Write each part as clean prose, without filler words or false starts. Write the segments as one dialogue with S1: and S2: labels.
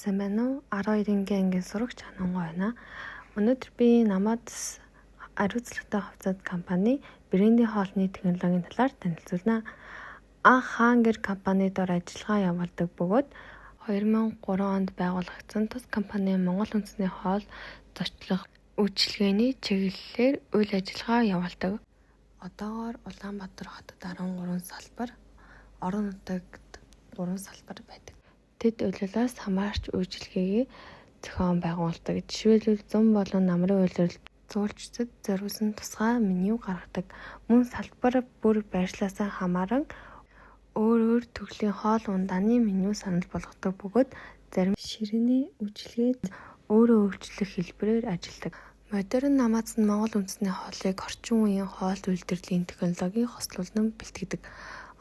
S1: Сайн байна уу? 12-ийн ангийн сурагч Ханангой байна. Өнөөдөр би намайг ариуцлагатай хувьцаат компани брендинг хоолны технологийн талаар танилцуулна. Анх Хангер компани дор ажиллагаа явуулдаг бөгөөд 2003 онд байгуулагдсан тус компани Монгол үндэсний хоол зочлох үйлчилгээний чиглэлээр үйл ажиллагаа явуулдаг. Одоогоор Улаанбаатар хотод 13 салбар, орон нутагт 3 салбар байдаг. Тэд улирлаас хамаарч үйлчилгээгээ зохион байгуулдаг. Жишээлбэл зам болон намрын улирал зуулчдад зориулсан тусгай меню гаргадаг. Мөн салбар бүр байршлаасаа хамааран өөр төрлийн хоол ундааны меню санал болгодог бөгөөд зарим ширээний үйлчилгээд өөрөө үйлчлэх хэлбэрээр ажилладаг. Модерн намаас нь Монгол үндэсний хоолыг орчин үеийн хоол үйлдвэрлэлийн технологийн хослуулан бэлтгэдэг.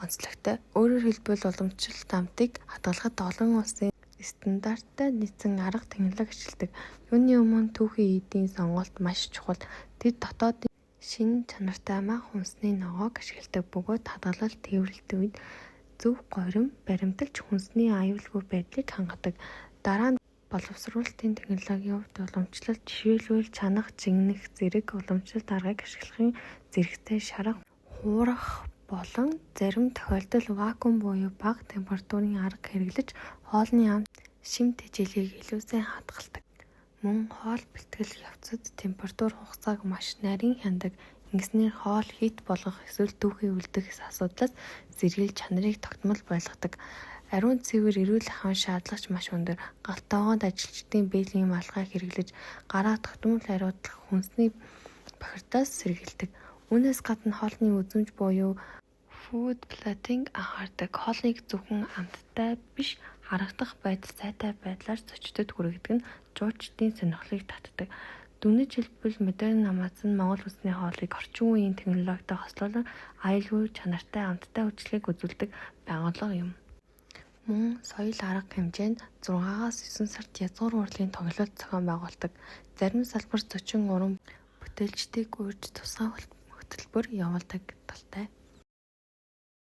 S1: Онцлогтой. Өөрөөр хэлбэл уламжлалт амтыг хадгалахад олон улсын стандарттай нийцсэн арга технологи ашигладаг. Юуны өмнө түүхийн эдийн сонголт маш чухал. Тэд дотоодын шинэ чанартай мах хүнсний ногоог ашигладаг бөгөөд хадгалалт тээвэрлэдэг үед зөв горим баримталж хүнсний аюулгүй байдлыг хангадаг. Дараа нь боловсруулалтын технологийн хувьд уламжлалт жишээлбэл чанах, жигнэх зэрэг уламжлалт аргыг ашиглахын зэрэгтэй шарах, хуурах болон зарим тохиолдолд вакуум буюу бага температурын арга хэрэглэж хоолны амт шим тэжээлийг илүү сайн хадгалдаг. Мөн хоол бэлтгэл явцад температур хугацааг маш нарийн хяндаг. Ингэснээр хоол хит болгох эсвэл түүхий үлдэх асуудлаас зэргийг чанарыг тогтмол байлгадаг. Ариун цэвэр эрүүл ахуйн шаардлагач маш өндөр. Галтайгоонд ажилчдын бэлгийн малгайг хэрэглэж гараа тогтмол хариуцлах хүнсний бохирдоос сэргийлдэг. Үүнээс гадна хоолны үзмж буюу food plating анхаардаг. Хоолныг зөвхөн амттай биш харагдах байдал сайтай байдлаар зочдод хүргэдэг нь жуулчдын сонирхлыг татдаг. Дүгнэж хэлбэл модерн намаас нь Монгол үндэсний хоолыг орчин үеийн технологитой хослуулан аюулгүй чанартай амттай үйлчлэгийг үзүүлдэг байгууллага юм. Мөн соёл арга хэмжээнд 6-аас 9 сард язгуур урлагийн тоглолт зохион байгуулдаг. Зарим салбарт 43 бүтээлчдийг урьж тусгай хөтөлбөр явуулдаг талтай.